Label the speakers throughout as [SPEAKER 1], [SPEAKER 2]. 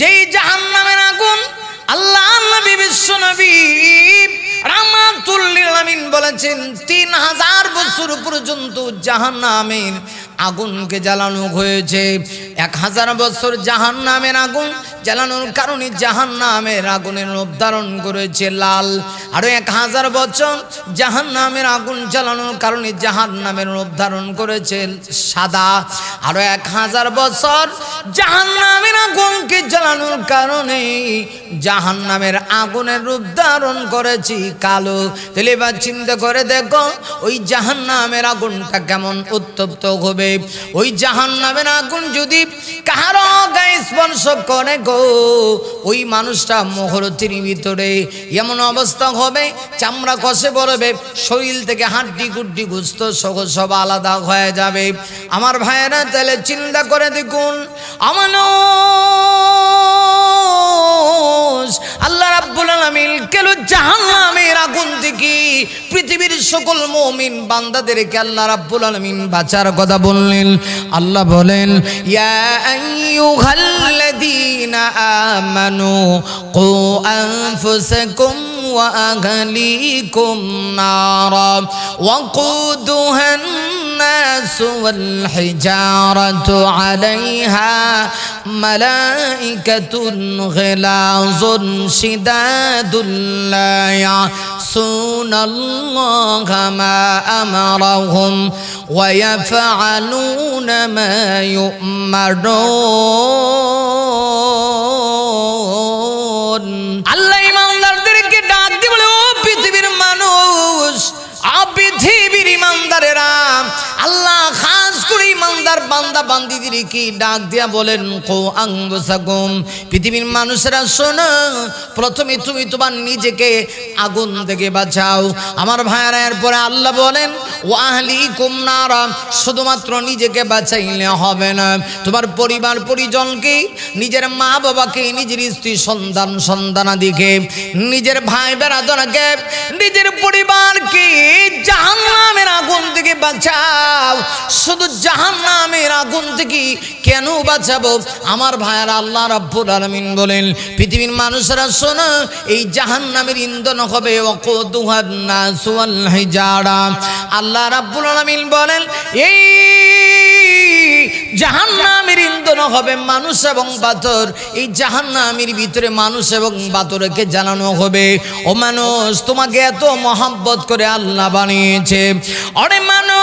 [SPEAKER 1] যেই জাহান্নামের আগুন আল্লাহ নবী বিশ্ব নবী রাহমাতুল লিল আলামিন বলেছেন 3000 বছর পর্যন্ত জাহান্নামের আগুনকে জ্বালানো হয়েছে। 1000 বছর জাহান্নামের আগুন জ্বালানোর কারণে জাহান্নামের আগুনের রূপ ধারণ করেছে লাল, আর 1000 বছর জাহান্নামের আগুন জ্বালানোর কারণে জাহান্নামের রূপ ধারণ করেছে সাদা, আর 1000 বছর জাহান্নামের আগুনকে জ্বালানোর কারণে জাহান্নামের আগুনের রূপ ধারণ করেছি কালো। তাহলে এবার চিন্তা করে দেখো ওই জাহান্নামের আগুনটা কেমন উত্তপ্ত হবে। ওই জাহান্নামের আগুন যদি কারো গায়ে স্পর্শ করে গো, ওই মানুষটা মুহূর্তের ভিতরে এমন অবস্থা হবে চামড়া কষে পড়বে, শরীর থেকে হাড্ডি গুড্ডি গোস্ত সহ সব আলাদা হয়ে যাবে। আমার ভাইয়েরা তাহলে চিন্তা করে দেখুন, আল্লাহ রাব্বুল আলামিন কেন জাহান্নামের আগুন থেকে পৃথিবীর সকল মুমিন বান্দাদেরকে আল্লাহ রাব্বুল আলামিন বাঁচার কথা বললেন। আল্লাহ বলেন, ইয়া আইয়ুহাল্লাযীনা আমানু কু আনফুসাকুম ওয়া আহলিকুম নারা ওয়াকুদুহান الناس والحجارة عليها ملائكة غلاظ شداد لا يعصون الله ما أمرهم ويفعلون ما يؤمرون। আল্লাহ ইমানদারদেরকে ডাক দিয়ে বলে, ও পৃথিবীর মানুষ, পৃথিবীর ইমানদারেরা, আল্লাহ খাস করে ইমানদার বান্দা বান্দিদেরকে ডাক দিয়া বলেন, কো আনফুসাকুম, পৃথিবীর মানুষেরা শোনো, প্রথমে তুমি তোমার নিজেকে আগুন থেকে বাঁচাও। আমার ভাইয়েরা, এরপরে আল্লাহ বলেন, ওয়া আহলিকুম নারা, শুধুমাত্র নিজেকে বাঁচাইলে হবে না, তোমার পরিবার পরিজনকে, নিজের মা বাবাকে, নিজের স্ত্রী সন্তান সন্তানাদিকে, নিজের ভাই বেরাদরকে, নিজের পরিবারকে জাহান্নামের আগুন থেকে বাঁচাও। শুধু জাহান্নামের আগুন থেকে কেন বাঁচাবো? আমার ভাইয়েরা, আল্লাহ রাব্বুল আলামিন বলেন, পৃথিবীর মানুষেরা শোনো, এই জাহান্নামের ইন্ধন হবে ওয়াকুদুহান নাস ওয়াল হিজারা। আল্লাহ রাব্বুল আলামিন বলেন, এই জাহান্নামের ইন্ধন হবে মানুষ এবং পাথর। এই জাহান্নামের ভিতরে মানুষ এবং পাথরকে জ্বালানো হবে। ও মানুষ, তোমাকে এত মহব্বত করে আল্লাহ বানিয়েছে, অরে মানুষ,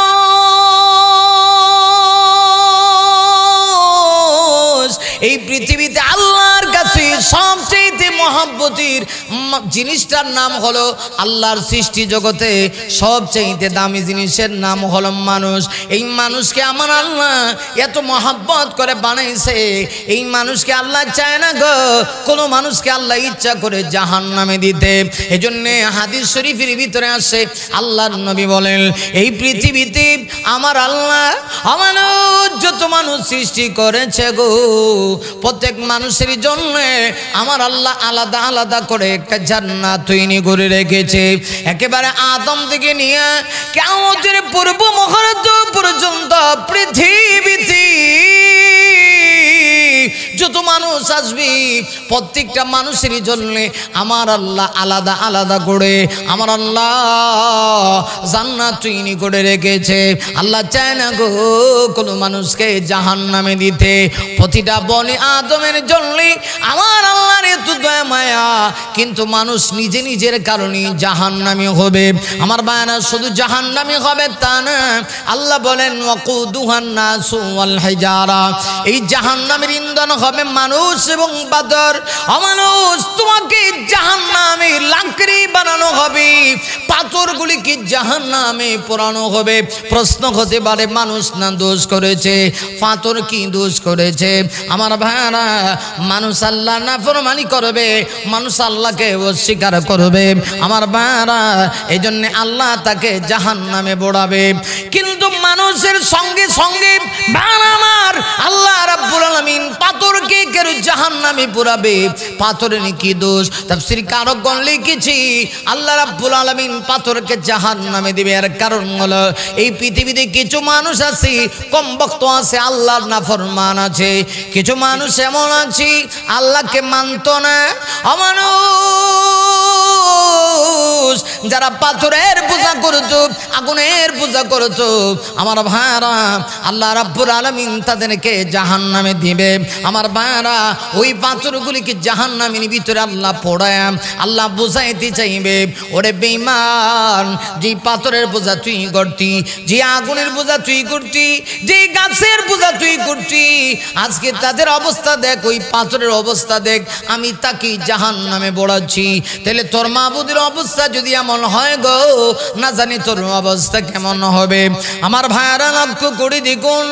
[SPEAKER 1] এই পৃথিবীতে আল্লাহর কাছে সবচেয়ে মহব্বতের জিনিসটার নাম হলো, আল্লাহর সৃষ্টি জগতে সবচেয়ে দামি জিনিসের নাম হলো মানুষ। এই মানুষকে আমার আল্লাহ এত মহব্বত করে বানাইছে, এই মানুষকে আল্লাহ চায় না গো কোনো মানুষকে আল্লাহ ইচ্ছা করে জাহান্নামে দিতে। এজন্য হাদিস শরীফের ভিতরে আসে, আল্লাহর নবী বলেন, এই পৃথিবীতে আমার আল্লাহ যত মানুষ সৃষ্টি করেছে গো, প্রত্যেক মানুষের জন্য আমার আল্লাহ আলাদা আলাদা করে একটা জান্নাত তৈরি করে রেখেছে। একেবারে আদম থেকে নিয়ে কিয়ামতের পূর্ব মুহূর্ত পর্যন্ত পৃথিবীতে যত মানুষ আসবে, প্রত্যেকটা মানুষের জন্য আমার আল্লাহ আলাদা আলাদা করে আমার আল্লাহ জান্নাত তৈরি করে রেখেছে। আল্লাহ চায় না গো কোনো মানুষকে জাহান্নামে দিতে। প্রতিটা বনি আদমের জন্য আমার আল্লাহর এত দয়া মায়া, কিন্তু মানুষ নিজে নিজের কারণে জাহান্নামী হবে। আমার বায়ানা শুধু জাহান্নামী হবে তা না, আল্লাহ বলেন ওয়াকুদুহান নাস ওয়াল হিজারা, এই জাহান্নামের ইন্ধন হবে মানুষ এবং পাথর। অমানুষ, তোমাকে জাহান্নামে লাকড়ি বানানো হবে, পাথরগুলিকে জাহান্নামে পোড়ানো হবে। প্রশ্ন হতে পারে, মানুষ না দোষ করেছে, পাথর কি দোষ করেছে? আমার ভাইরা, মানুষ আল্লাহ নাফরমানি করবে, মানুষ আল্লাহকে অস্বীকার করবে আমার ভাইরা, এই জন্য আল্লাহ তাকে জাহান্নামে পোড়াবে। কিন্তু মানুষের সঙ্গে সঙ্গে ভাইরা আমার আল্লাহ রাব্বুল আলামিন পাথরকে কেন জাহান্নামে পোড়াবে? পাথরের কি দোষ? তাফসীর কারকগণ লিখেছি আল্লাহ রাব্বুল আলামিন পাথরকে জাহান্নামে দিবে। এর কারণ হলো এই পৃথিবীতে কিছু মানুষ আছে কম বক্ত আছে, আল্লাহর নাফরমান আছে। কিছু মানুষ এমন আছে আল্লাহকে মানতো না। অমানুষ যারা পাথরের পূজা করতো, আগুনের পূজা করতো আমার ভাইরা, আল্লাহ রাব্বুল আলামিন তাদেরকে জাহান্নামে দিবে। আমার ভাইরা ওই পাথরগুলিকে জাহান্নামের ভিতরে আল্লাহ পোড়ায় আল্লাহ বুঝাইতে চাইবে, ওরে বেঈমান, যে পাথরের পূজা তুই করতি, যে আগুনের পূজা তুই করতি, যে গাছের পূজা তুই করতি, আজকে তাদের অবস্থা দেখ, ওই পাথরের অবস্থা দেখ, আমি তাকে জাহান্নামে পোড়াচ্ছি। তাহলে তোর মাবুদের অবস্থা যদি এমন হয় গো, না জানি তোর অবস্থা কেমন হবে। আমার ভাইরা লক্ষ্য করে দেখুন,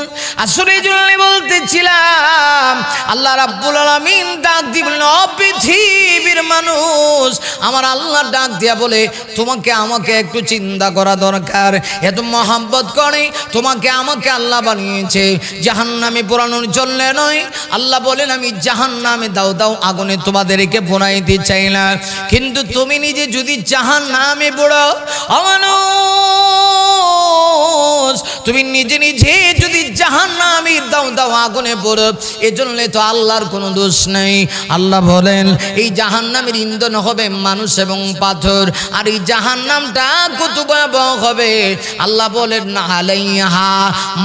[SPEAKER 1] আসলে জন্য বলতেছিলাম আল্লাহ রাব্বুল আলামিন ডাক দিবেন, ও পৃথিবীর মানুষ, আমার আল্লাহ ডাক দিয়া বলে তোমাকে আমাকে একটু চিন্তা করা দরকার। এত মহব্বত করে তোমাকে আমাকে আল্লাহ বানিয়েছে জাহান্নামে পোড়ানোর জন্য নয়। আল্লাহ বলেন আমি জাহান্নামে দাও দাও আগুনে তোমাদেরকে পোড়াইতে চাই না, কিন্তু তুমি নিজে যদি জাহান্নামে পোড়াও, অমানুষ তুমি নিজে নিজে যদি জাহান্নামে দাও দাও আগুনে পোড়ো, এজন্য তো আল্লাহর কোনো দোষ নাই। আল্লাহ বলেন এই জাহান্নামের ইন্ধন হবে মানুষ এবং পাথর, আর এই জাহান্নামটা কত ভয়াবহ হবে। আল্লাহ বলেন আলাইহা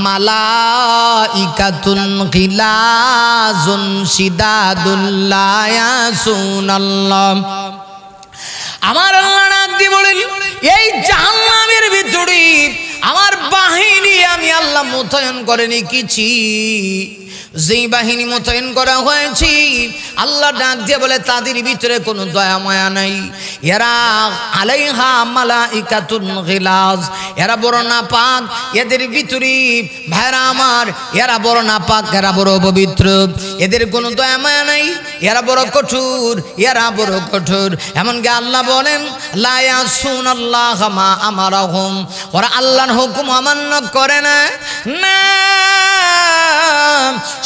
[SPEAKER 1] মালাইকাতুন গিলাজুন শিদাদুল লা ইয়াসুনাল্লাহ। আমার আল্লাহ ডাক দিয়ে বলেন এই জাহান্নামের ভিতরে আমার বাহিনী আমি আল্লাহ মোতায়েন করে রেখেছি। যেই বাহিনী মোতায়েন করা হয়েছে আল্লাহ ডাক দিয়ে বলে তাদের ভিতরে কোনো দয়া মায়া নাই। এরা আলাইহা মালাইকাতুন গিলাজ, এরা বড় নাপাক, এদের ভিতরে ভাইরা আমার এরা বড় নাপাক, এরা বড় পবিত্র, এদের কোনো দয়া মায়া নাই, এরা বড় কঠোর, এরা বড় কঠোর। এমনকি আল্লাহ বলেন লা ইয়াসুনাল্লাহ মা আমারাহুম, ওরা আল্লাহর হুকুম অমান্য করে না। না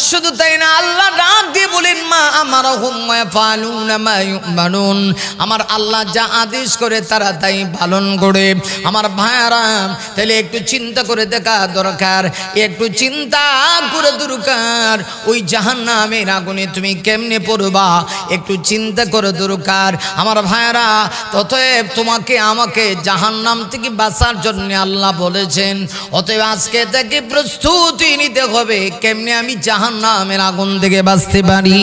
[SPEAKER 1] শুধু তাই না, আল্লাহ ডাক দিয়ে বলেন মা আমারাহুম ইয়াফালুনা মা ইউমানুন, আমার আল্লাহ যা আদেশ করে তারা তাই পালন করে। আমার ভাইরা তাহলে একটু চিন্তা করে দেখা দরকার, একটু চিন্তা করে দরকার ওই জাহান্নামের আগুনে তুমি কেমনে পড়বা, একটু চিন্তা করে দরকার। আমার ভাইরা অতএব তোমাকে আমাকে জাহান্নাম থেকে বাঁচার জন্য আল্লাহ বলেছেন, অতএব আজকে থেকে প্রস্তুতি নিতে হবে কেমনে আমি জাহান্নামের আগুন থেকে বাঁচতে পারি।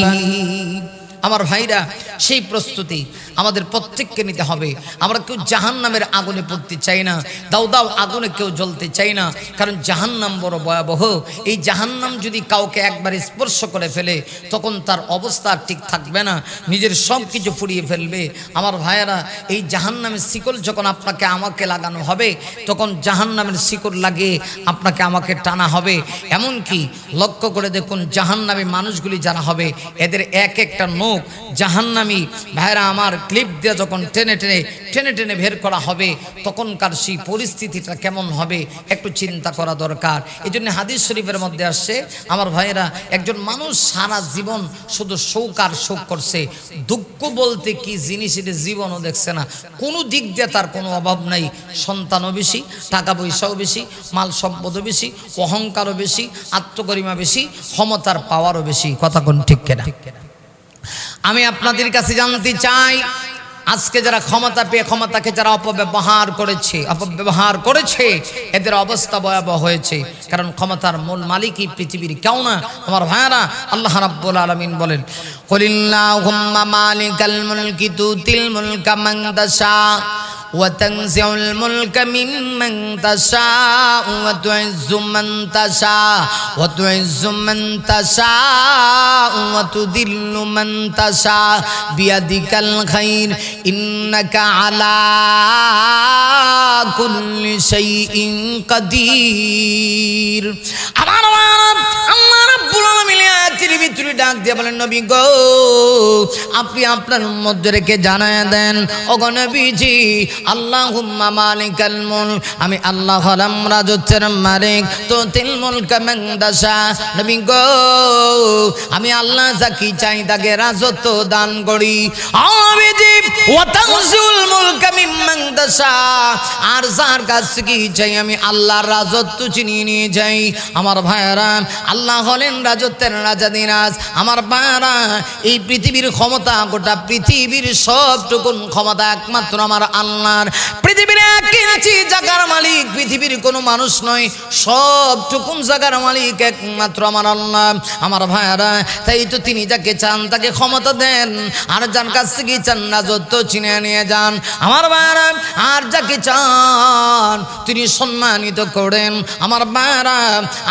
[SPEAKER 1] আমার ভাইরা সেই প্রস্তুতি আমাদের প্রত্যেককে নিতে হবে। আমরা কেউ জাহান্নামের আগুনে পড়তে চাই না, দাও দাও আগুনে কেউ জ্বলতে চাই না, কারণ জাহান্নাম বড় ভয়াবহ। এই জাহান্নাম যদি কাউকে একবার স্পর্শ করে ফেলে তখন তার অবস্থা ঠিক থাকবে না, নিজের সব কিছু ফুরিয়ে ফেলবে। আমার ভাইয়েরা এই জাহান্নামের শিকল যখন আপনাকে আমাকে লাগানো হবে তখন জাহান্নামের শিকল লাগিয়ে আপনাকে আমাকে টানা হবে। এমনকি লক্ষ্য করে দেখুন জাহান্নামী মানুষগুলি যারা হবে এদের এক একটা নখ জাহান্নামী ভাইরা আমার ক্লিপ দিয়ে যখন টেনে টেনে টেনে টেনে বের করা হবে তখনকার সেই পরিস্থিতিটা কেমন হবে একটু চিন্তা করা দরকার। এই জন্য হাদিস শরীফের মধ্যে আসছে আমার ভাইয়েরা একজন মানুষ সারা জীবন শুধু শোক আর শোক করছে, দুঃখ বলতে কি জিনিস এটা জীবনও দেখছে না, কোনো দিক দিয়ে তার কোনো অভাব নাই, সন্তানও বেশি, টাকা পয়সাও বেশি, মাল সম্পদও বেশি, অহংকারও বেশি, আত্মগরিমা বেশি, ক্ষমতার পাওয়ারও বেশি। কথা কোন ঠিক কিনা? আমি আপনাদের কাছে জানতে চাই আজকে যারা ক্ষমতা পেয়ে ক্ষমতাকে যারা অপব্যবহার করেছে এদের অবস্থা ভয়াবহ হয়েছে, কারণ ক্ষমতার মূল মালিকই পৃথিবীর কেউ না। আমার ভাইরা আল্লাহ রাব্বুল আলামিন বলেন কুলিল্লাহুম্মা মালিকাল মুলকি তুতিল মুলকা মান তাশা وتنزع الملك ممن تشاء وتعز من تشاء وتعز من تشاء وتذل من تشاء بيدك الخير إنك على كل شيء قدير আমার আল্লাহ রাব্বুল আলামিন আয়াতের ভিতরে ডাক দিয়ে বলেন নবী গো আপনি আপনার উম্মতদেরকে জানায়া দেন ওগো নবীজি আল্লাহুম্মা মালিকাল মুলক আমি আল্লাহ হলাম রাজত্বের মালিক তুতিল মুলকা মান তাশা নবী গো আমি আল্লাহ যাকে চাই তাকে রাজত্ব দান করি নবীজি ওয়া তানজুল মুলকা মিম্মান তাশা আর যার কাছ থেকে চাই আমি আল্লাহর রাজত্ব চিনিয়ে নিয়ে যাই আমার ভাইরা আল্লাহ হলেন রাজত্বের রাজা দিনাজ আমার ভাইরা এই পৃথিবীর ক্ষমতা গোটা পৃথিবীর সবটুকুন ক্ষমতা একমাত্র আমার আল্লাহর পৃথিবীর এক ইঞ্চি জায়গার মালিক পৃথিবীর কোনো মানুষ নয় সবটুকুন জায়গার মালিক একমাত্র আমার আল্লাহ আমার ভাইরা তাই তো তিনি যাকে চান তাকে ক্ষমতা দেন আর যার কাছ থেকে চান রাজত্ব চিনে নিয়ে যান আমার ভাইরা আর যাকে চান তিনি সম্মানিত করেন আমার ভাইরা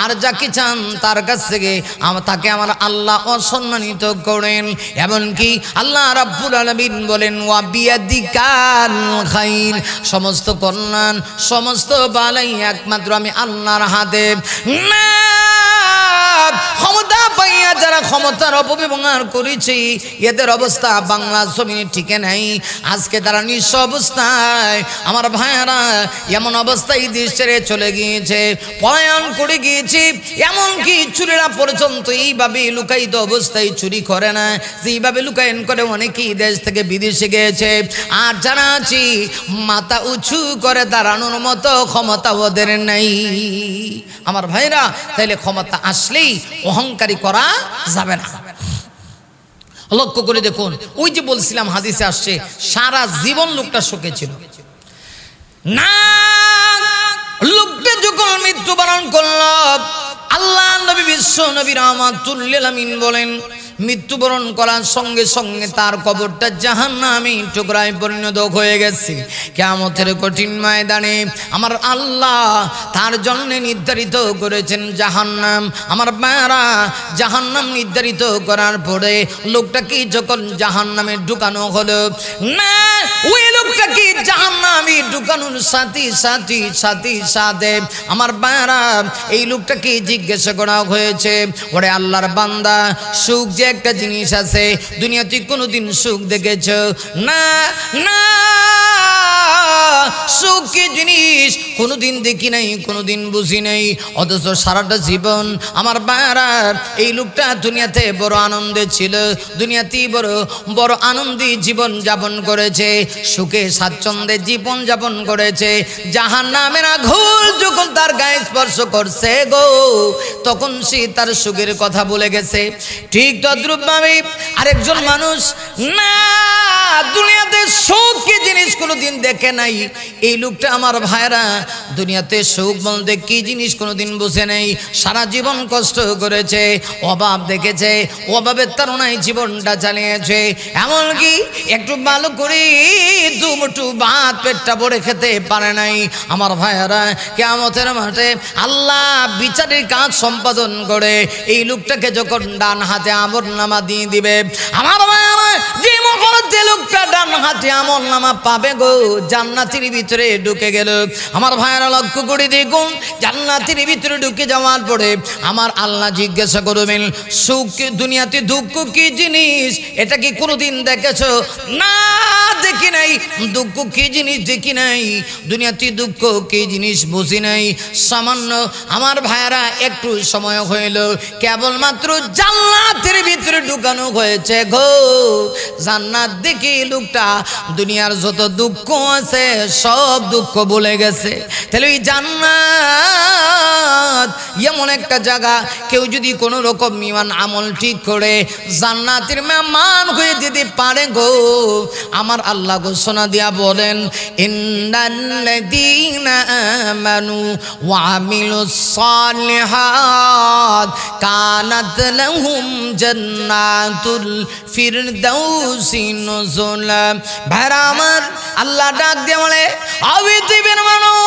[SPEAKER 1] আর যাকে চান তার কাছ থেকে তাকে আমার আল্লাহ অসম্মানিত করেন এমনকি আল্লাহ রাব্বুল আলামিন বলেন ওয়া বিয়াদিকাল খাইর সমস্ত কল্যাণ সমস্ত বালাই একমাত্র আমি আল্লাহর হাতে না ক্ষমতা পাইয়া যারা ক্ষমতার অপব্যবহার করেছে এদের অবস্থা বাংলা জমিনে টিকে নাই আজকে তারা নিঃস্ব অবস্থায় আমার ভাইয়েরা এমন অবস্থায় দেশ ছেড়ে চলে গিয়েছে পলায়ন করে গিয়েছে এমনকি চুরিরা পর্যন্ত এইভাবে লুকায়িত অবস্থায় চুরি করে না যেইভাবে লুকায়ন করে অনেকেই দেশ থেকে বিদেশে গিয়েছে আর যারা আছে মাথা উঁচু করে দাঁড়ানোর মতো ক্ষমতা ওদের নাই আমার ভাইরা তাইলে ক্ষমতা আসলেই অহংকারী করা যাবে না লক্ষ্য করে দেখুন ওই যে বলছিলাম হাদিসে আসছে সারা জীবন লোকটা সুখে ছিল না লোকটা যখন মৃত্যুবরণ করল আল্লাহ নবী বিশ্ব নবী রাহমাতুল লিল আলামিন বলেন মৃত্যুবরণ করার সঙ্গে সঙ্গে তার কবরটা জাহান্নামী টুকরায় পরিণত হয়ে গেছে কিয়ামতের কঠিন ময়দানে আমার আল্লাহ তার জন্য নির্ধারিত করেছেন জাহান্নাম আমার ভাইরা জাহান্নাম নির্ধারিত করার পরে লোকটাকে যখন জাহান্নামে ঢুকানো হলো না ওই লোকটাকে জাহান্নামে ঢুকানোর সাথে সাথে সাথে সাথে আমার ভাইরা এই লোকটাকে জিজ্ঞাসা করা হয়েছে ওরে আল্লাহর বান্দা সুখ যে একটা জিনিস আছে দুনিয়াতে কোনোদিন সুখ দেখেছো না না সুখ কি জিনিস কোনোদিন দেখি নাই কোনোদিন বুঝি নাই অথচ সারাটা জীবন আমার ভাইরা এই লোকটা দুনিয়াতে বড় আনন্দে ছিল দুনিয়াতেই বড় আনন্দে জীবন যাপন করেছে সুখে স্বাচ্ছন্দ্যে জীবন যাপন করেছে জাহান্নামের আগুন যখন তার গায়ে স্পর্শ করছে গো তখন সে তার সুখের কথা বলে গেছে ঠিক তদ্রূপভাবে আরেকজন মানুষ না দুনিয়াতে সুখ কি জিনিস কোনোদিন দেখে নাই এই লোকটা আমার ভাইরা দুনিয়াতে সুখ বলতে কি জিনিস কোনোদিন বুঝে নেই সারা জীবন কষ্ট করেছে অভাব দেখেছে অভাবের তাড়নায় জীবনটা চালিয়েছে এমনকি একটু ভালো করে দুমুঠো ভাত পেটটা ভরে খেতে পারে নাই আমার ভাইরা কিয়ামতের মাঠে আল্লাহ বিচারের কাজ সম্পাদন করে এই লোকটাকে যখন ডান হাতে আমলনামা দিয়ে দিবে আমার ভাইরা যে মুহূর্তে লোকটা ডান হাতে আমলনামা পাবে গো জান্নাতের ভিতরে ঢুকে গেল আমার ভাইরা লক্ষ্য করে দেখুন জান্নাতের ভিতরে ঢুকে যাওয়ার পরে আমার আল্লাহ জিজ্ঞাসা করবেন সুখ দুনিয়াতে দুঃখ কি জিনিস এটা কি কোনোদিন দেখেছো না দেখি নাই দুঃখ কি জিনিস দেখি নাই দুনিয়াতে দুঃখ কি জিনিস বুঝি নাই সামান্য আমার ভাইরা একটু সময় হইল কেবলমাত্র জান্নাতের ভিতরে ঢুকানো হয়েছে গো জান্নাত দেখি লোকটা দুনিয়ার যত দুঃখ আছে সব দুঃখ ভুলে গেছে তাহলে এই জান্নাত এমন একটা জায়গা কেউ যদি কোনো রকম ঈমান আমল ঠিক করে জান্নাতের মেহমান হয়ে যেতে পারে গো আমার আল্লাহ ঘোষণা দিয়া বলেন ইন্নাল্লাযীনা আমানু ওয়া আমিলুস সালিহাত কানাত লাহুম জান্নাতুল ফিরদাউসি নুজুলা ভাইরা আমার আল্লাহ ডাক দিয়ে বলে পৃথিবীর মানুষ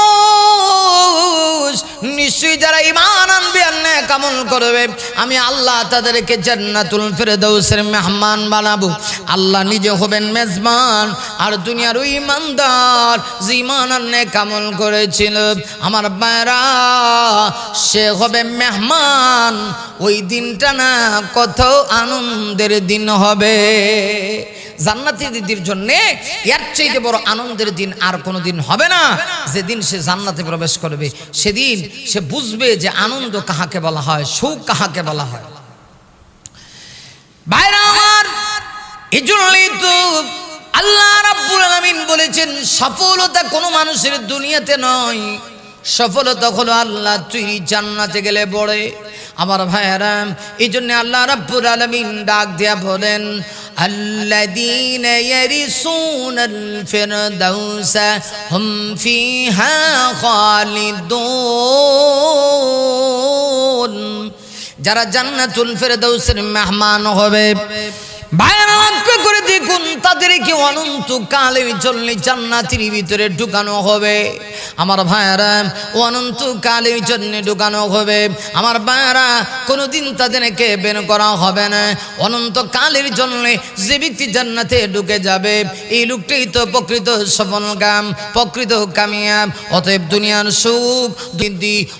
[SPEAKER 1] নিশ্চয়ই যারা ঈমান আনবে আর নেক আমল করবে আমি আল্লাহ তাদেরকে জান্নাতুল ফেরদাউসের মেহমান বানাবো। আল্লাহ নিজে হবেন মেজবান আর দুনিয়ার ওই ইমানদার যে ঈমান আর নেক আমল করেছিল আমার ভাইরা সে হবে মেহমান। ওই দিনটা না কত আনন্দের দিন হবে। জান্নাতি দিদির জন্য এর চাইতে বড় আনন্দের দিন আর কোনো দিন হবে না। যেদিন সে জান্নাতে প্রবেশ করবে সেদিন সে বুঝবে যে আনন্দ কাহাকে বলা হয়, সুখ কাহাকে বলা হয়। ভাইরা আমার, এজন্যই তো আল্লাহ রাব্বুল আলামিন বলেছেন সফলতা কোনো মানুষের দুনিয়াতে নয়, সফলতা হলো আল্লাহ তুই জান্নাতে গেলে বড়ে। আমার ভাইরা, এই জন্য আল্লাহ রাব্বুল আলামিন ডাক দিয়া বলেন আল্লাযীনা ইয়ারিসুনাল ফিরদাউসা হুম ফিহা খালিদুন। যারা জান্নাতুল ফিরদাউসের মেহমান হবে ভাইরা লক্ষ্য করে দেখুন তাদেরকে অনন্তকালের জন্য জান্নাতের ভিতরে ঢুকানো হবে। আমার ভাইরা অনন্তকালের জন্য ঢুকানো হবে। আমার ভাইরা কোনোদিন তাদেরকে বের করা হবে না। অনন্তকালের জন্য যে ব্যক্তি জান্নাতে ঢুকে যাবে এই লোকটাই তো প্রকৃত সফলকাম, প্রকৃত কামিয়াব। অতএব দুনিয়ার সুখ,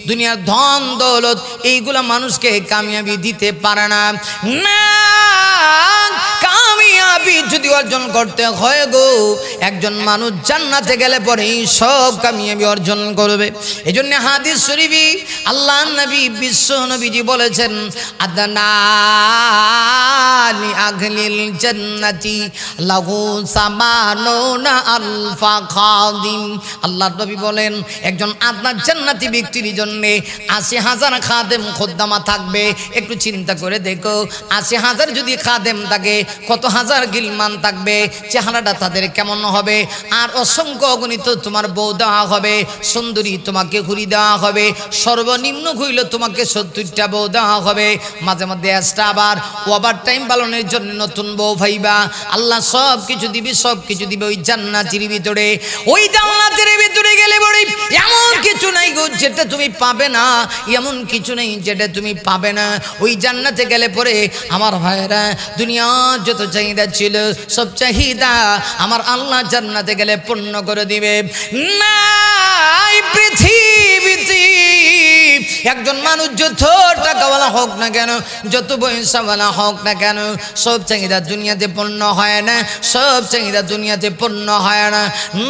[SPEAKER 1] দুনিয়ার ধন দৌলত এইগুলা মানুষকে কামিয়াবি দিতে পারে না। কামিয়াবি যদি অর্জন করতে হয় গো, একজন মানুষ জান্নাতে গেলে পরে সব কামিয়াবি অর্জন করবে। এই জন্য হাদিস শরীফে আল্লাহ নবী বিশ্ব নবীজি বলেছেন আদনানি আহলিল জান্নাতি লাহু সামানুনা আলফা খাদিম। আল্লাহ নবী বলেন একজন আদনান জান্নাতি ব্যক্তির জন্য ৮০,০০০ খাদেম খোদ্দামা থাকবে। একটু চিন্তা করে দেখো ৮০,০০০ যদি খাদেম থাকে কত হাজার গিলমান থাকবে, চেহারাটা তাদের কেমন হবে। আর অসংখ্য অগণিত তোমার বউ দেওয়া হবে, সুন্দরী তোমাকে ঘুরি দেওয়া হবে, সর্বনিম্ন হইল তোমাকে ৭০টা বউ দেওয়া হবে। মাঝে মধ্যে এক্সট্রা আবার ওভার টাইম পালনের জন্য নতুন বউ ভাইবা। আল্লাহ সব কিছু দিবে, সব কিছু দিবে ওই জান্নাতের ভিতরে। ওই জান্নাতের ভিতরে গেলে বড় এমন কিছু নাই গো যেটা তুমি পাবে না, এমন কিছু নেই যেটা তুমি পাবে না। ওই জান্নাতে গেলে পরে আমার ভাইরা দুনিয়া যত চাহিদা ছিল সব চাহিদা আমার আল্লাহ জান্নাতে গেলে পূর্ণ করে দিবে। না পৃথিবীতে একজন মানুষ যত টাকাওয়ালা হোক না কেন, যত পয়সাওয়ালা হোক না কেন, সব চাহিদা দুনিয়াতে পূর্ণ হয় না, সব চাহিদা দুনিয়াতে পূর্ণ হয় না।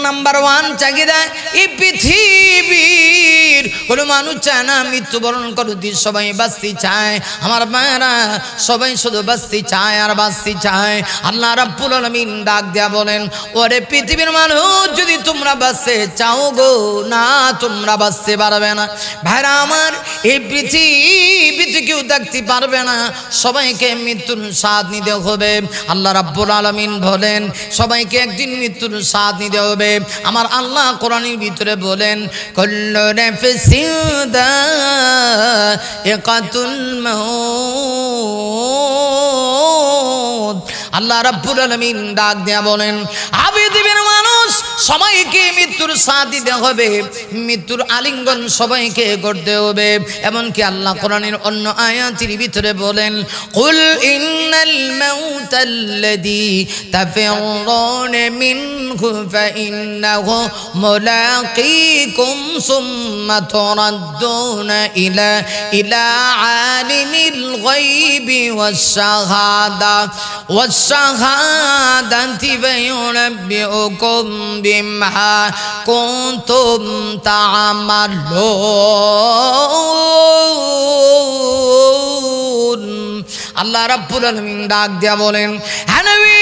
[SPEAKER 1] নাম্বার ওয়ান চাহিদা এই পৃথিবীর কোনো মানুষ চায় না মৃত্যুবরণ করতে, সবাই বাঁচতে চায়। আমার মায়েরা সবাই শুধু বাঁচতে চায় আর বাঁচতে চায়। আল্লাহ রাব্বুল আলামিন ডাক দেয়া বলেন ওরে পৃথিবীর মানুষ যদি তোমরা বাঁচতে চাও গো, না তোমরা বাঁচতে পারবে না। ভাইরা আমার, এই পৃথিবীতে কেউ থাকতে পারবে না, সবাইকে মৃত্যুর স্বাদ নিতে হবে। আল্লাহ রাব্বুল আলামিন বলেন সবাইকে একদিন মৃত্যুর স্বাদ নিতে হবে। আমার আল্লাহ কোরআনের ভিতরে বলেন কুল্লু নাফসিন যায়িকাতুল মাউত। আল্লাহ রাব্বুল আলামিন ডাক দেয়া বলেন পৃথিবীর মানুষ সবাইকে মৃত্যুর স্বাদ দিতে হবে, মৃত্যুর আলিঙ্গন সবাইকে করতে হবে। এমনকি আল্লাহ কোরআনের অন্য আয়াতের ভিতরে বলেন কুল ইন্নাল মাউতাল্লাযী তাফিরুনা মিনহু ফাইন্নাহু মুলাকীকুম সুম্মা তুরাদ্দুনা ইলা আলিমিল গায়বি ওয়াশ-শাহাদাতি ফায়ুনাব্বিউকুম বিমা কুনতুম তা'মালুন। আল্লাহ রাব্বুল আলামিন ডাক দিয়া বলেন হে নবী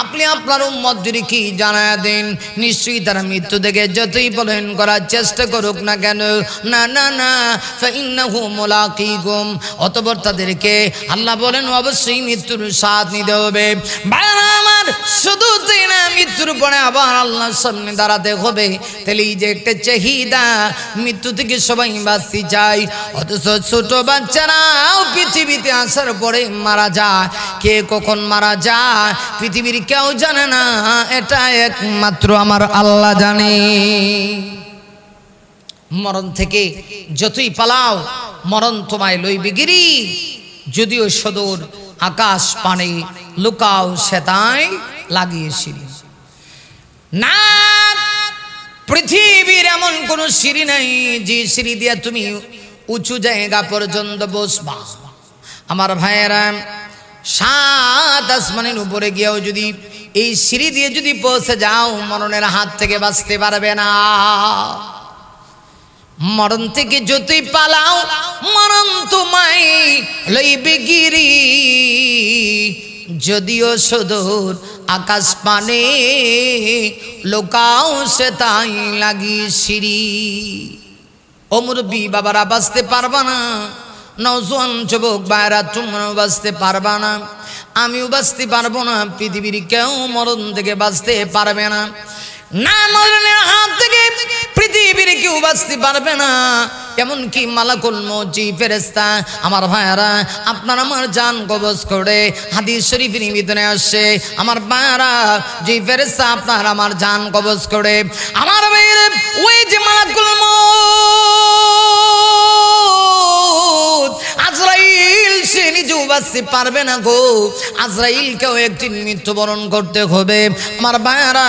[SPEAKER 1] আপনি আপনার উম্মতদেরকে জানায়া দেন নিশ্চয়ই তারা মৃত্যু থেকে যতই পলায়ন করার চেষ্টা করুক না কেন, না না না ফাইন্নাহু মুলাকীকুম, অতঃপর তাদেরকে আল্লাহ বলেন অবশ্যই মৃত্যুর স্বাদ নিতে হবে। ভাইরা আমার শুধু তাই না, মৃত্যুর পরে আবার আল্লাহর সামনে দাঁড়াতে হবে। তাহলে এই যে একটা চাহিদা, মৃত্যু থেকে সবাই বাঁচতে চাই, অথচ ছোট বাচ্চারাও পৃথিবীতে আসার পরে মারা যায়। কে কখন মারা যায় পৃথিবীর কেউ জানে না, এটা একমাত্র আমার আল্লাহ জানে। মরণ থেকে যতই পালাও মরণ তোমায় লইবে গিরি, যদিও সদর আকাশ পানে লুকাও সেতায় লাগিয়ে সিঁড়ি। না, পৃথিবীর এমন কোন সিঁড়ি নাই যে সিঁড়ি দিয়া তুমি উঁচু জায়গা পর্যন্ত বসবা। আমার ভাইয়েরা, 7 আসমানের উপরে গিয়েও যদি এই সিঁড়ি দিয়ে যদি পৌঁছে যাও, মরণের হাত থেকে বাঁচতে পারবে না। মরণ থেকে যতই পালাও মরণ তোমায় লইবে গিরি, যদিও সুদূর আকাশ পানে লোকাও সে তাই লাগি সিঁড়ি। ও মুরব্বি বাবারা, বাঁচতে পারবা না। নওজোয়ান যুবক ভাইরা, তোমরাও বাঁচতে পারবা না, আমিও বাঁচতে পারবো না। পৃথিবীর কেউ মরণ থেকে বাঁচতে পারবে না। না, মরণের হাত থেকে পৃথিবীর কেউ বাঁচতে পারবে না, এমনকি মালাকুল মউত জি ফেরেশতা। আমার ভাইয়ারা, আপনার আমার জান কবজ করে, হাদিস শরীফের ভিতরে আসছে, আমার ভাইয়ারা, জি ফেরেশতা আপনার আমার জান কবজ করে। আমার ভাইয়েরা, ওই যে মালাকুল মউত আজরাইল, সে নিজেও বাঁচতে পারবে না গো। আজরাইলকেও একদিন মৃত্যুবরণ করতে হবে। আমার ভাইয়ারা,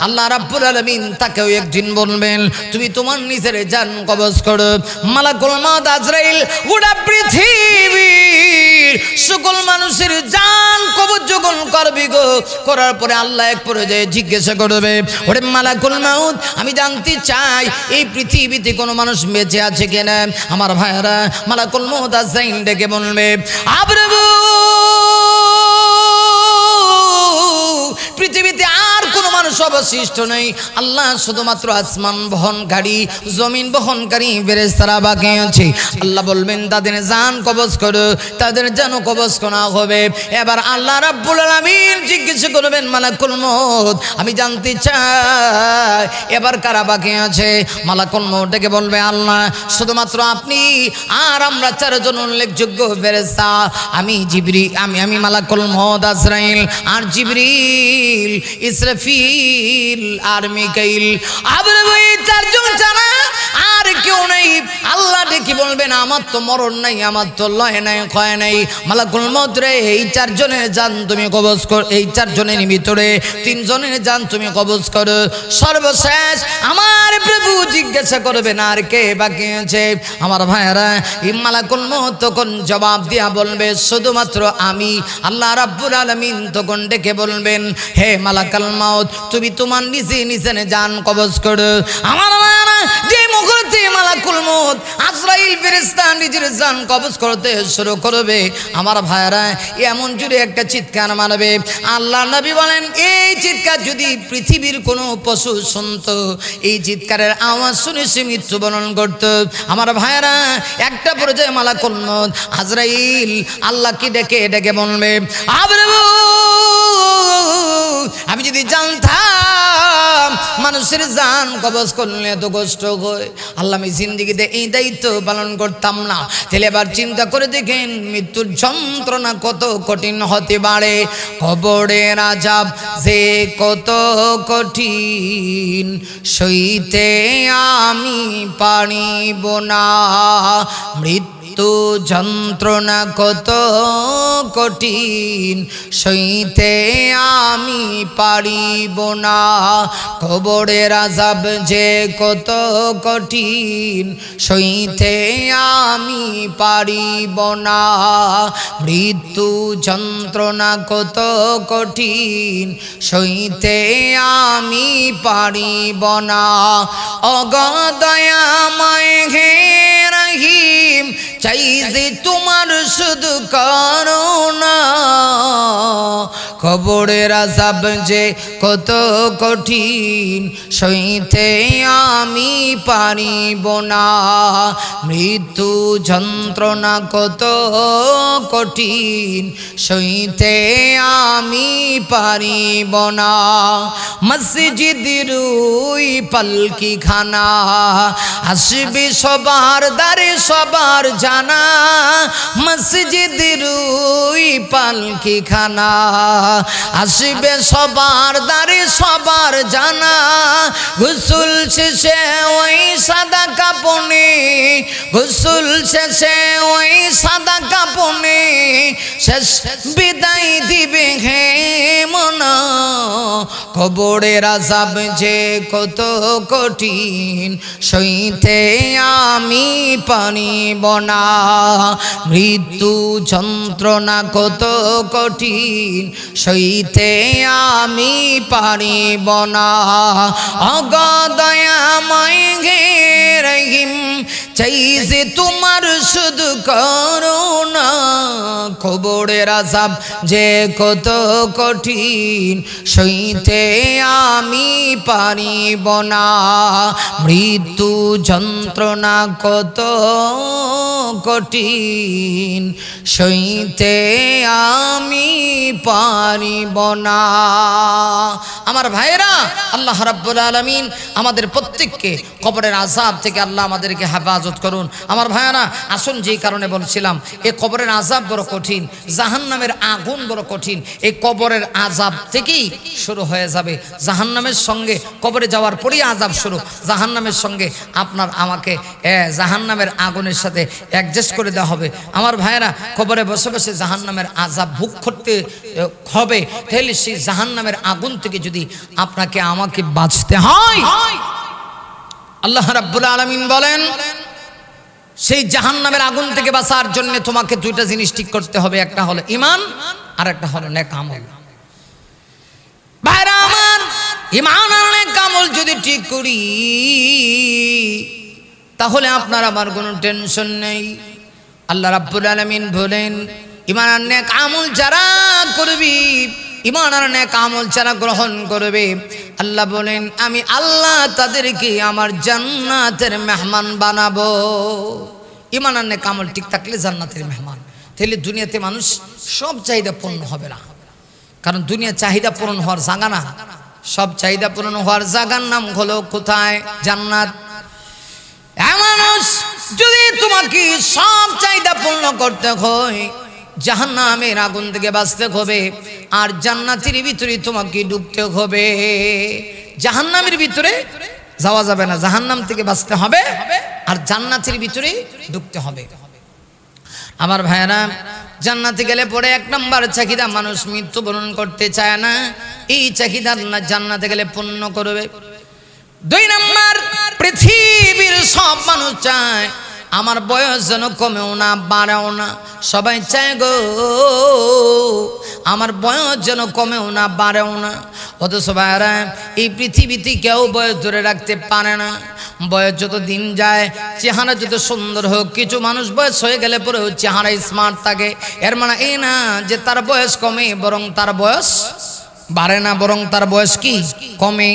[SPEAKER 1] আল্লাহ রাব্বুল আলামিন তাকেও একদিন বলবেন, তুমি তোমার নিজের জান কবজ করো। মালাকুল মউত আজরাইল গোটা পৃথিবীর সকল মানুষের জান কবজ যখন করবি গো, করার পরে আল্লাহ এক পর্যায়ে জিজ্ঞাসা করবে, ওরে মালাকুল মউত, আমি জানতে চাই এই পৃথিবীতে কোনো মানুষ বেঁচে আছে কিনা। আমার ভাইয়ারা, মালাকুল মউত আজরাইল ডেকে বলবে, আবরাবু, পৃথিবীতে আর কোনো মানুষ অবশিষ্ট নেই। আল্লাহ শুধুমাত্র আসমান বহনকারী, জমিন বহনকারী ফেরেশতারা বাকি আছে। আল্লাহ বলবেন, তাদের জান কবজ করো, তাদের জান কবজ করা হবে। এবার আল্লাহ রাব্বুল আলামিন জিজ্ঞাসা করবেন, মালাকুল মউত, আমি জানতে চাই এবার কারা বাকি আছে। মালাকুল মউত ডেকে বলবে, আল্লাহ শুধুমাত্র আপনি আর আমরা 4 জন উল্লেখযোগ্য ফেরেশতা, আমি জিবরিল, আমি মালাকুল মউত আজরাইল আর জিবরিল, ইসরাফিল আর মিকাইল। আবার ওই 4 জন ছাড়া আর কেউ নেই। আল্লাহ ডেকে বলবেন, আমার তো মরণ নাই, আমার তো লয় নাই, ক্ষয় নাই। মালাকুল মউত রে, এই 4 জনের জান তুমি কবজ কর। এই 4 জনের ভিতরে 3 জনের জান তুমি কবজ করো। সর্বশেষ আমার প্রভু জিজ্ঞাসা করবেন, আর কে বাকি আছে। আমার ভাইয়েরা, এই মালাকুল মউত তখন জবাব দিয়া বলবে, শুধুমাত্র আমি। আল্লাহ রাব্বুল আলামিন তখন ডেকে বলবেন, হে মালাকুল মউত, তুমি তোমার নিজে জান কবজ করো। আমার ভাইয়েরা, যে মুহূর্তে মালাকুল মউত আজরাইল ফেরেশতা নিজের জান কবজ করতে শুরু করবে, আমার ভাইয়েরা এমন জুড়ে একটা চিৎকার মারবে। আল্লাহ নবী বলেন, এই চিৎকার যদি পৃথিবীর কোনো পশু শুনতো, এই চিৎকারের আওয়াজ শুনে সে মৃত্যুবরণ করত। আমার ভাইয়েরা, একটা পর্যায়ে মালাকুল মউত আজরাইল আল্লাহকে ডেকে ডেকে বলবে, আবরাবু, আমি যদি জানতাম মানুষের জান কবজ করলে এত কষ্ট হয়, আল্লাহ আমি জিন্দেগিতে এই দায়িত্ব পালন করতাম না। তাহলে এবার চিন্তা করে দেখেন, মৃত্যুর যন্ত্রণা কত কঠিন হতে পারে। কবরের আযাব যে কত কঠিন, সইতে আমি পারিব না। মৃত্যু যন্ত্রণা কত কঠিন, সইতে আমি পারিব না। কবরের আযাব যে কত কঠিন, সইতে আমি পারিব না। মৃত্যু যন্ত্রণা কত কঠিন, সইতে আমি পারিব না। অগদয়াময় হে রহিম, চাই যে তোমার শুধু করুণা, কবরের আযাব যে কত কঠিন সইতে আমি পারিব না মৃত্যু যন্ত্রণা কত কঠিন সইতে আমি পারিব না মসজিদের ওই পালকি খানা আসবে সবার দ্বারে সবার জানা মসজিদের ওই পালকি খানা আসবে সবার দ্বারে সবার জানা গোসল শেষে ওই সাদা কাপনে গোসল শেষে ওই সাদা কাপনে শেষ বিদায় দিবে হে মনা কবরের আযাব যে কত কঠিন সইতে আমি পারিব না মৃত্যু যন্ত্রণা কত কঠিন সইতে আমি পারিব না অগদয়াময় হে রহিম চাই যে তোমার শুধু করুণা কবরের আযাব যে কত কঠিন সইতে আমি পারিব না মৃত্যু যন্ত্রণা কত কঠিন সইতে আমি পারিব না আমার ভাইরা আল্লাহ রাব্বুল আলামিন আমাদের প্রত্যেককে কবরের আযাব থেকে আল্লাহ আমাদেরকে হেফাজত করুন আমার ভাইরা আসুন যেই কারণে বলছিলাম এই কবরের আযাব বড় কঠিন জাহান্নামের আগুন বড় কঠিন এই কবরের আযাব থেকেই শুরু হয়ে যাবে জাহান্নামের সঙ্গে কবরে যাওয়ার পরেই আযাব শুরু জাহান্নামের সঙ্গে আপনার আমাকে জাহান্নামের আগুনের সাথে অ্যাডজাস্ট করে দেওয়া হবে আমার ভাইরা কবরে বসে বসে জাহান্নামের আযাব ভোগ করতে হবে তাহলে সেই জাহান্নামের আগুন থেকে যদি আপনাকে আমাকে বাঁচতে হয় আল্লাহ রাব্বুল আলামিন বলেন সেই জাহান্নামের আগুন থেকে বাঁচার জন্য তোমাকে দুইটা জিনিস ঠিক করতে হবে একটা হলো ঈমান আর একটা হলো নেক আমল ভাইরা আমার ঈমান আর নেক আমল যদি ঠিক করি তাহলে আপনার আমার কোনো টেনশন নেই আল্লাহ রাব্বুল আলামিন বলেন ঈমান আর নেক আমল যারা করবি ঈমান আর নেক আমল যারা গ্রহণ করবে আল্লাহ বলেন আমি আল্লাহ তাদেরকে আমার জান্নাতের মেহমান বানাবো ঈমান আর নেক আমল ঠিক থাকলে জান্নাতের মেহমান তাহলে দুনিয়াতে মানুষ সব চাহিদা পূর্ণ হবে না কারণ দুনিয়া চাহিদা পূরণ হওয়ার জায়গা না সব চাহিদা পূরণ হওয়ার জায়গার নাম হলো কোথায় জান্নাত মানুষ যদি তোমাকে সব চাহিদা পূর্ণ করতে হয় জাহান্নামের আগুন থেকে বাঁচতে হবে আর জান্নাতের ভিতরে তোমাকে ঢুকতে হবে জাহান্নামের ভিতরে যাওয়া যাবে না জাহান্নাম থেকে বাঁচতে হবে আর জান্নাতের ভিতরে ঢুকতে হবে আমার ভাইরা জান্নাতে গেলে পরে এক নম্বর চাহিদা মানুষ মৃত্যুবরণ করতে চায় না এই চাহিদা না জান্নাতে গেলে পূর্ণ করবে দুই নম্বর পৃথিবীর সব মানুষ চায় আমার বয়স যেন কমেও না বাড়েও না সবাই চায় গো আমার বয়স যেন কমেও না বাড়েও না অথচ ভাইরা এই পৃথিবীতে কেউ বয়স ধরে রাখতে পারে না বয়স যত দিন যায় চেহারা যত সুন্দর হোক কিছু মানুষ বয়স হয়ে গেলে পরেও চেহারা স্মার্ট থাকে এর মানে এই না যে তার বয়স কমে বরং তার বয়স বাড়ে না বরং তার বয়স কি কমে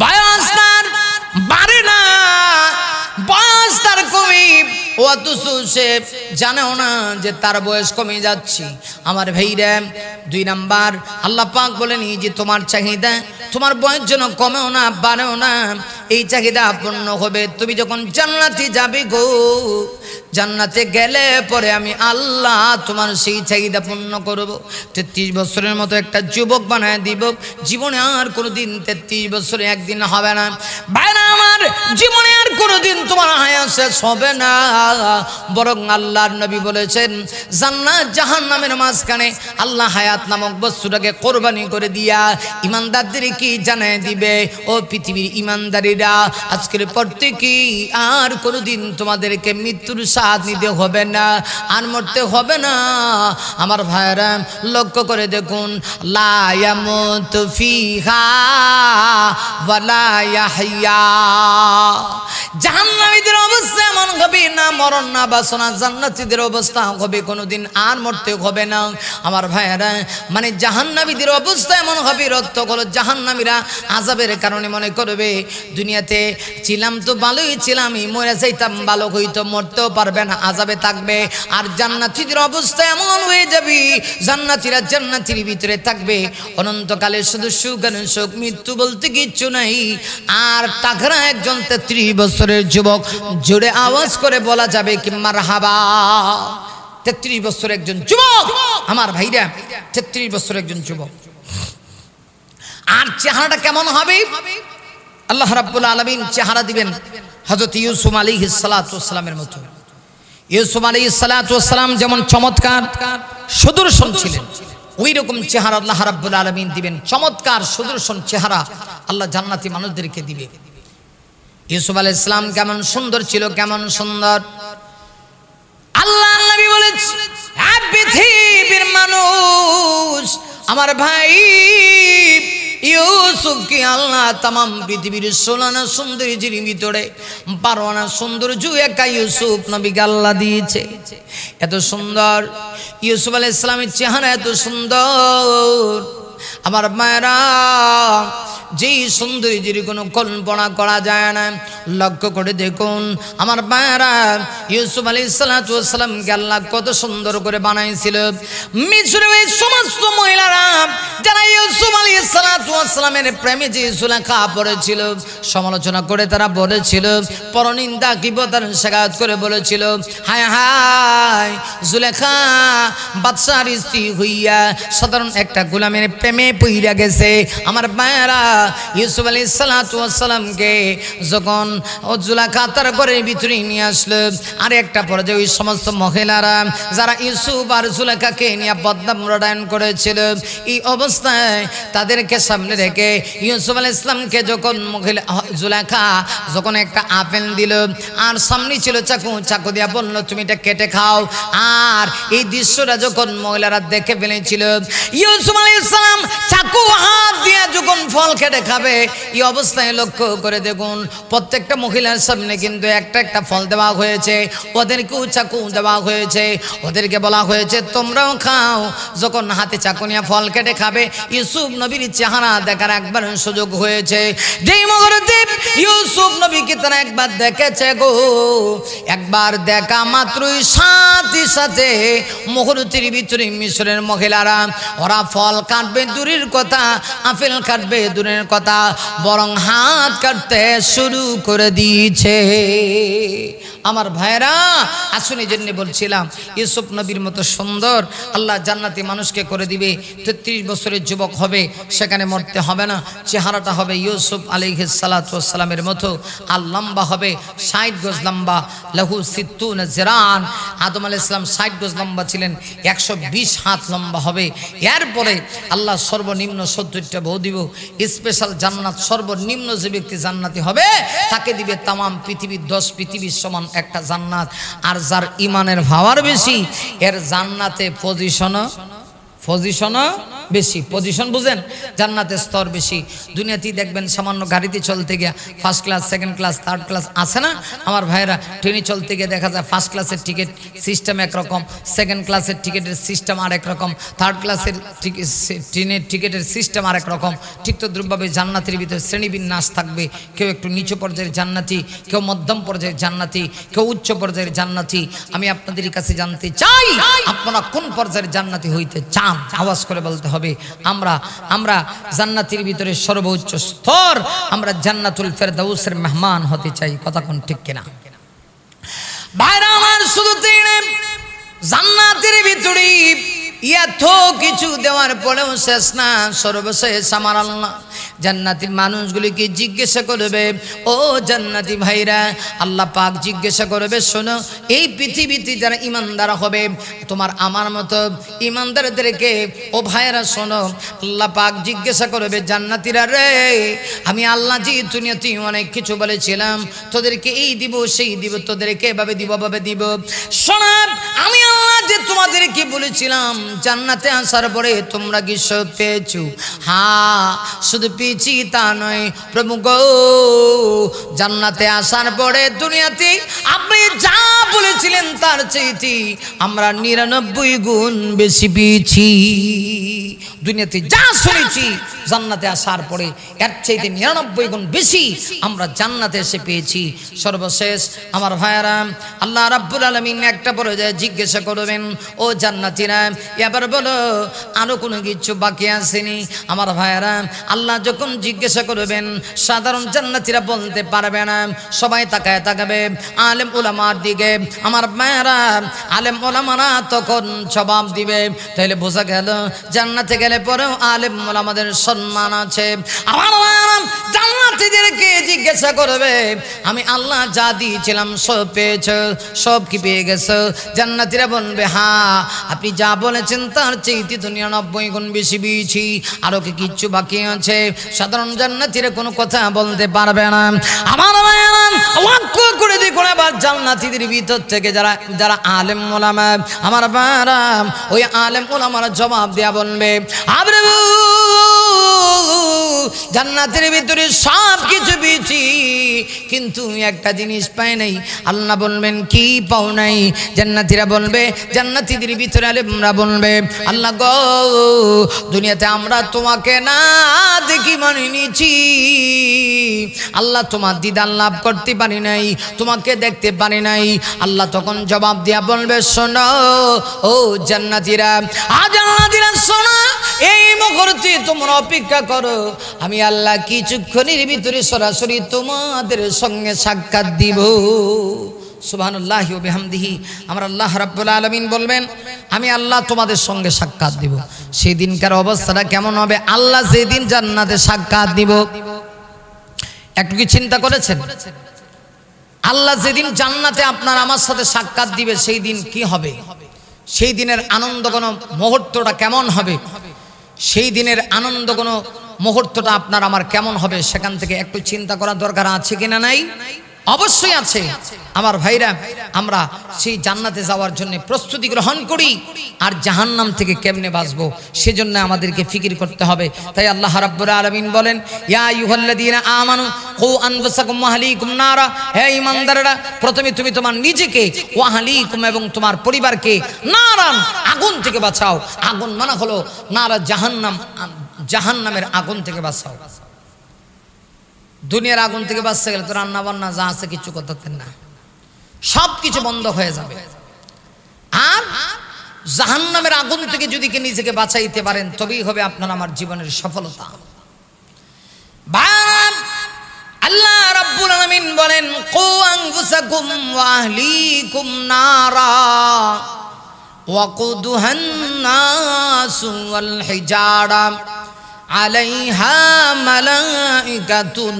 [SPEAKER 1] বয়স তার বাড়ে না বয়স তার কমে অথচ সে জানেও না যে তার বয়স কমে যাচ্ছে আমার ভাইরা দুই নাম্বার আল্লাহ পাক বলেন এই যে তোমার চাহিদা তোমার বয়স যেন কমেও না বাড়েও না এই চাহিদা পূর্ণ হবে তুমি যখন জান্নাতে যাবে গো জান্নাতে গেলে পরে আমি আল্লাহ তোমার সেই চাহিদা পূর্ণ করব 33 বছরের মতো একটা যুবক বানায় দিব জীবনে আর কোনোদিন 33 বছরে একদিন হবে না ভাইরা আমার জীবনে আর কোনোদিন তোমার হায়াত শেষ হবে না বরং আল্লাহর নবী বলেছেন জান্নাত জাহান্নামের মাঝখানে আল্লাহ হায়াত নামক বস্তুটাকে কোরবানি করে দিয়া ঈমানদারদের কি জানায় দিবে ও পৃথিবীর ঈমানদারীরা আজকের পর থেকে আর কোনোদিন তোমাদেরকে মৃত্যুর স্বাদ নিতে হবে না আর মরতে হবে না আমার ভাইরা লক্ষ্য করে দেখুন লা ইয়ামুতু ফিহা ওয়া লা ইয়াহইয়া জাহান্নামীদের অবস্থা এমন হবে, না মরণ না বাসনা। জান্নাতীদের অবস্থা হবে কোনোদিন আর মরতে হবে না। আমার ভাইয়েরা, মানে জাহান্নামীদের অবস্থা এমন হবে, রক্ত হলো জাহান্নামীরা আযাবের কারণে মনে করবে দুনিয়াতে ছিলাম তো ভালোই ছিলাম, মরে যাইতাম ভালো হইতো, মরতেও পারবে না, আযাবে থাকবে। আর জান্নাতীদের অবস্থা এমন হয়ে যাবে, জান্নাতীরা জান্নাতের ভিতরে থাকবে অনন্তকালে, শুধু সুখ আর সুখ, মৃত্যু বলতে কিচ্ছু নাই। আর টাকরা একজন 33 বছরের যুবক, জোরে আওয়াজ করে বলা যাবে কি মারহাবা। 33 বছর একজন যুবক, আমার ভাইরা, 33 বছর একজন যুবক। আর চেহারাটা কেমন হবে? আল্লাহ রাব্বুল আলামিন চেহারা দিবেন হযরত ইউসুফ আলাইহিস সালাতু ওয়াস সালামের মতো। ইউসুফ আলাইহিস সালাতু ওয়াস সালাম যেমন চমৎকার সুদর্শন ছিলেন, ওই রকম চেহারা আল্লাহ রাব্বুল আলামিন দিবেন, চমৎকার সুদর্শন চেহারা আল্লাহ জান্নাতি মানুষদেরকে দিবে। ইউসুফ আলাইহিস সালাম কেমন সুন্দর ছিল, কেমন সুন্দর। আল্লাহ নবী বলেছে, পৃথিবীর মানুষ, আমার ভাই ইউসুফকে আল্লাহ তামাম পৃথিবীর 16 সৌন্দর্যের ভিতরে 12 সৌন্দর্য একা ইউসুফ নবীকে আল্লাহ দিয়েছে। এত সুন্দর ইউসুফ আলাইহিস সালামের চেহারা, এত সুন্দর। আমার মায়েরা, যেই সৌন্দর্যের কোনো কল্পনা করা যায় না। লক্ষ্য করে দেখুন আমার মায়েরা, ইউসুফ আলাইহিস সালাতু ওয়াস সালামকে আল্লাহ কত সুন্দর করে বানাইছিল। মিশরের সমস্ত মহিলারা যারা ইউসুফ আলাইহিস সালাতু ওয়াস সালামের প্রেমে যে জুলেখা পড়েছিল, সমালোচনা করে তারা বলেছিল, পরনিন্দা কিবতার শেখায়ত করে বলেছিল, হায় হায় জুলেখা বাদশার স্ত্রী হইয়া সাধারণ একটা গোলামের প্রেমে পইরা গেছে। আমার মায়েরা, ইউসুফ আলাইহিস সালাতু ওয়াস সালামকে যখন জুলেখা তার ঘরের ভিতরে নিয়ে আসলো, আর একটা পর্যায়ে ওই সমস্ত মহিলারা যারা ইউসুফ আর জুলেখাকে নিয়ে বদনাম রটায়ন করেছিল, এই অবস্থায় তাদেরকে সামনে রেখে ইউসুফ আলাইহিস সালামকে যখন মহিলা জুলেখা যখন একটা আপেল দিল, আর সামনে ছিল চাকু, চাকু দিয়া বলল তুমি এটা কেটে খাও। আর এই দৃশ্যটা যখন মহিলারা দেখে ফেলেছিল, ইউসুফ আলাইহিস সালাম চাকু হাত দিয়ে যখন ফল কেটে খাবে, এই অবস্থায় লক্ষ্য করে দেখুন প্রত্যেকটা মহিলার সামনে কিন্তু একটা একটা ফল দেওয়া হয়েছে, ওদেরকেও চাকু দেওয়া হয়েছে, ওদেরকে বলা হয়েছে তোমরাও খাও। যখন হাতে চাকু নিয়ে ফল কেটে খাবে, ইউসুফ নবীর চেহারা দেখার একবার সুযোগ হয়েছে। যেই মুহূর্তে ইউসুফ নবীকে তারা একবার দেখেছে গো, একবার দেখা মাত্রই সাথে সাথে মুহূর্তের ভিতরে মিশরের মহিলারা ওরা ফল কাটবে দূরের কথা, আপেল কাটবে দূরের কথা, বরং হাত কাটতে শুরু করে দিয়েছে। আমার ভাইরা, আসুন এই জন্য বলছিলাম ইউসুফ নবীর মতো সুন্দর আল্লাহ জান্নাতি মানুষকে করে দিবে। 33 বছরের যুবক হবে, সেখানে মরতে হবে না, চেহারাটা হবে ইউসুফ আলাইহিস সালাতু ওয়াস সালামের মতো। আর লম্বা হবে 60 গজ লম্বা, লাহু 60 জিরান। আদম আলাইহিস সালাম 60 গজ লম্বা ছিলেন, 120 হাত লম্বা হবে। এরপরে আল্লাহ সর্বনিম্ন 70টা বউ দিব। স্পেশাল জান্নাত, সর্বনিম্ন যে ব্যক্তি জান্নাতি হবে তাকে দিবে তামাম পৃথিবীর 10 পৃথিবীর সমান একটা জান্নাত। আর যার ইমানের পাওয়ার বেশি, এর জান্নাতে পজিশনও বেশি। পজিশন বুঝেন, জান্নাতের স্তর বেশি। দুনিয়াতেই দেখবেন সামান্য গাড়িতে চলতে গিয়ে first class, second class, third class আছে না আমার ভাইরা? ট্রেনে চলতে গিয়ে দেখা যায় ফার্স্ট ক্লাসের টিকিট সিস্টেম একরকম, সেকেন্ড ক্লাসের টিকিটের সিস্টেম আরেক রকম, থার্ড ক্লাসের ট্রেনের টিকিটের সিস্টেম আরেক রকম। ঠিক তো দ্রুপভাবে জান্নাতের ভিতরে শ্রেণীবিন্যাস থাকবে। কেউ একটু নিচু পর্যায়ের জান্নাতি, কেউ মধ্যম পর্যায়ের জান্নাতি, কেউ উচ্চ পর্যায়ের জান্নাতি। আমি আপনাদের কাছে জানতে চাই, আপনারা কোন পর্যায়ের জান্নাতি হইতে চান? আওয়াজ করে বলতে হবে। আমরা জান্নাতের ভিতরে সর্বোচ্চ স্তর, আমরা জান্নাতুল ফেরদাউসের মেহমান হতে চাই। কথা কোন ঠিক কিনা ভাইরা আমার? শুধু জান্নাতের ভিতরে এত কিছু দেওয়ার পরেও শেষ না, সর্বশেষ আমার আল্লাহ জান্নাতি মানুষগুলিকে জিজ্ঞাসা করবে, ও জান্নাতি ভাইরা, আল্লাহ পাক জিজ্ঞাসা করবে, শোনো এই পৃথিবীতে যারা ইমানদার হবে তোমার আমার মতো ইমানদারদেরকে, ও ভাইরা শোনো, আল্লাহ পাক জিজ্ঞাসা করবে, জান্নাতীরা রে, আমি আল্লাহ জি দুনিয়াতে অনেক কিছু বলেছিলাম, তোদেরকে এই দিব সেই দিব, তোদেরকে এভাবে দিব ভাবে দিব। শোনো, আমি আল্লাহ যে তোমাদেরকে বলেছিলাম জান্নাতে আসার পরে তোমরা কি সব পেয়েছো? হ্যাঁ, শুধু পেয়েছি তা নয় প্রভু গো, জান্নাতে আসার পরে দুনিয়াতে আপনি যা বলেছিলেন তার চাইতে আমরা 99 গুণ বেশি পেয়েছি। দুনিয়াতে যা শুনেছি জান্নাতে আসার পরে এর চাইতে 99 গুণ বেশি আমরা জান্নাতে এসে পেয়েছি। সর্বশেষ আমার ভাইয়ারা, আল্লাহ রাব্বুল আলামিন একটা পর্যায়ে জিজ্ঞাসা করবেন, ও জান্নাতীরা এবার বলো আরো কোনো কিছু বাকি আসেনি? আমার ভাইয়ারা, আল্লাহ যখন জিজ্ঞাসা করবেন সাধারণ জান্নাতীরা বলতে পারবে না, সবাই তাকায় তাকাবে আলেম ওলামার দিকে। আমার ভাইয়ারা, আলেম ওলামারা তখন জবাব দিবে। তাহলে বোঝা গেল জান্নাতে গেলে পরেও আলেম ওলামাদের সম্মান আছে। আমার ভাইয়ারা, জান্নাতীদেরকে জিজ্ঞাসা করবে, আমি আল্লাহ যা দিয়েছিলাম সব পেয়েছো? সব কি পেয়ে গেছো? জান্নাতীরা বলবে, হ্যাঁ আপনি যা বলেছেন তার চাইতে 99 গুণ বেশি পেয়েছি, আরো কি কিচ্ছু বাকি আছে? সাধারণ জান্নাতীরা কোনো কথা বলতে পারবে না। আমার ভাইয়ারা, লক্ষ্য করে দেখুন এবার জান্নাতীদের ভিতর থেকে যারা যারা আলেম ওলামা, আমার ভাইয়ারা ওই আলেম ওলামারা জবাব দেয়া বলবে, আরে জান্নাতের ভিতরে সব কিছু পেয়েছি কিন্তু একটা জিনিস পাই নাই। আল্লাহ বলবেন, কি পাও নাই? জান্নাতীরা বলবে, জান্নাতীদের ভিতরে আলেমরা বলবে, আল্লাহ গো, দুনিয়াতে আমরা তোমাকে না দেখি মানে নিয়েছি আল্লাহ, তোমার দিদার লাভ করতে পারি নাই, তোমাকে দেখতে পারি নাই। আল্লাহ তখন জবাব দিয়া বলবে, শোনো ও জান্নাতীরা, জান্নাতীরা শোনো, এই মুহূর্তে তোমরা অপেক্ষা করো, আমি আল্লাহ কিছুক্ষণের ভিতরে সরাসরি তোমাদের সঙ্গে সাক্ষাৎ দিব। সুবহানাল্লাহি ওয়া বিহামদিহি। আমরা আল্লাহ রাব্বুল আলামিন বলবেন, আমি আল্লাহ তোমাদের সঙ্গে সাক্ষাৎ দিব। সেই দিনকার অবস্থাটা কেমন হবে? আল্লাহ যেদিন জান্নাতে সাক্ষাৎ দিব, একটু কি চিন্তা করেছেন? আল্লাহ যেদিন জান্নাতে আপনার আমার সাথে সাক্ষাৎ দিবে সেই দিন কি হবে? সেই দিনের আনন্দ কোন মুহূর্তটা কেমন হবে? সেই দিনের আনন্দ কোন মুহূর্তটা আপনার আমার কেমন হবে? সেখান থেকে একটু চিন্তা করার দরকার আছে কিনা? নাই? অবশ্যই আছে। আমার ভাইরা, আমরা সেই জান্নাতে যাওয়ার জন্য প্রস্তুতি গ্রহণ করি, আর জাহান্নাম থেকে কেমনে বাঁচবো সেজন্য আমাদেরকে ফিকির করতে হবে। তাই আল্লাহ রাব্বুল আলামিন বলেন, ইয়া আইয়ুহাল্লাযীনা আমানু কু আনফুসাকুম ওয়া আহলিকুম নারা, হে ঈমানদাররা, প্রথমে তুমি তোমার নিজেকে, ওয়া আহলিকুম এবং তোমার পরিবারকে, নারান আগুন থেকে বাঁচাও। আগুন মানে হলো নারা জাহান্নাম, জাহান্নামের আগুন থেকে বাঁচাও। দুনিয়ার আগুন থেকে বাঁচতে গেলে তো রান্না বান্না যা আছে কিছু করতে না, সব কিছু বন্ধ হয়ে যাবে। আর জাহান্নামের আগুন থেকে যদি নিজেকে বাঁচাইতে পারেন তবেই হবে আপনার আমার জীবনের সফলতা। আল্লাহ রাব্বুল আলামিন বলেন, কু আনফুসাকুম ওয়া আহলিকুম নারা ওয়াকুদুহান নাসু ওয়াল হিজারা আলাইহা মালাইকাতুন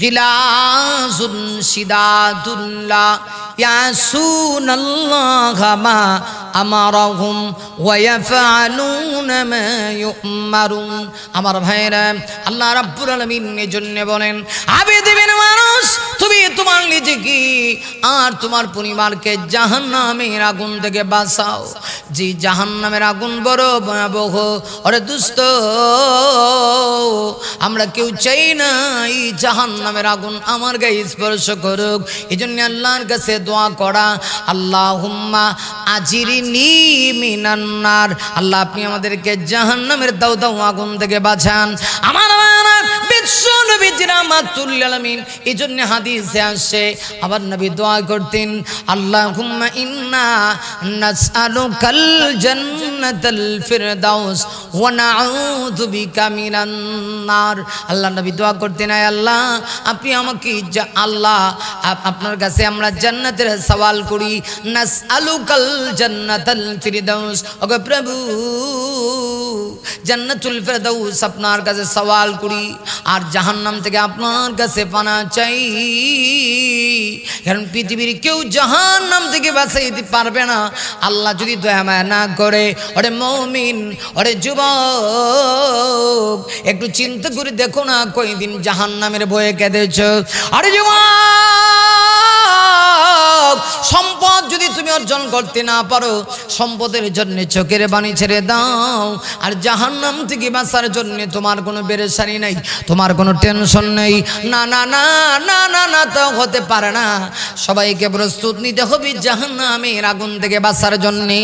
[SPEAKER 1] গিলাজুন শিদাদুন লা ইয়াসুনাল্লাহা মা আমারাহুম ওয়া ইয়াফআলুনা মা ইউমারুন। আমার ভাইরা, আল্লাহ রাব্বুল আলামিন এজন্য বলেন, আবে দিবেন মানুষ, তুমি তোমার নিজেকে আর তোমার পরিবারকে জাহান্নামের আগুন থেকে বাঁচাও। যে জাহান্নামের আগুন বড় ভয়াবহ। ওরে দুষ্ট, আমরা কেউ চাই না এই জাহান্নামের আগুন আমার গায়ে স্পর্শ করুক। এজন্য আল্লাহর কাছে দোয়া করা, আল্লাহুম্মা আজিরিনি মিনান নার, আল্লাহ আপনি আমাদেরকে জাহান্নামের দাউ দাউ আগুন থেকে বাঁচান। আমার বিশ্ব নবী রাহমাতুল লিল আলামিন এজন্য হাদিসে আসে, আবার নবী দোয়া করতেন, আল্লাহুম্মা ইন্না নাসআলুকাল জান্নাতাল ফিরদাউস ওয়া নাউযু বিকা মিনান নার। আল্লাহ নবী দোয়া করতেন, আয় আল্লাহ আপনি আমাকে, আল্লাহ আপনার কাছে আমরা জান্নাতের সওয়াল করি, নাসআলুকাল জান্নাতাল ফিরদাউস, ওগো প্রভু জান্নাতুল ফিরদাউস আপনার কাছে সওয়াল করি, আর জাহান্নাম থেকে আপনার কাছে পানা চাই। কারণ পৃথিবীর কেউ জাহান্নাম থেকে বাঁচাইতে পারবে না আল্লাহ যদি দয়া মায়া না করে। ওরে মুমিন, ওরে যুবক, একটু চিন্তা করে দেখো না কয়দিন জাহান্নামের ভয়ে কেঁদেছ। আরে যুবক, সম্পদ যদি তুমি অর্জন করতে না পারো, সম্পদের জন্য চোখের পানি ছেড়ে দাও। আর জাহান্নাম থেকে বাঁচার জন্য তোমার কোনো পেরেশানি নাই, তোমার কোনো টেনশন নেই। না না না না না না, তা হতে পারে না। সবাইকে প্রস্তুত নিতে হবে জাহান্নামের আগুন থেকে বাঁচার জন্যে।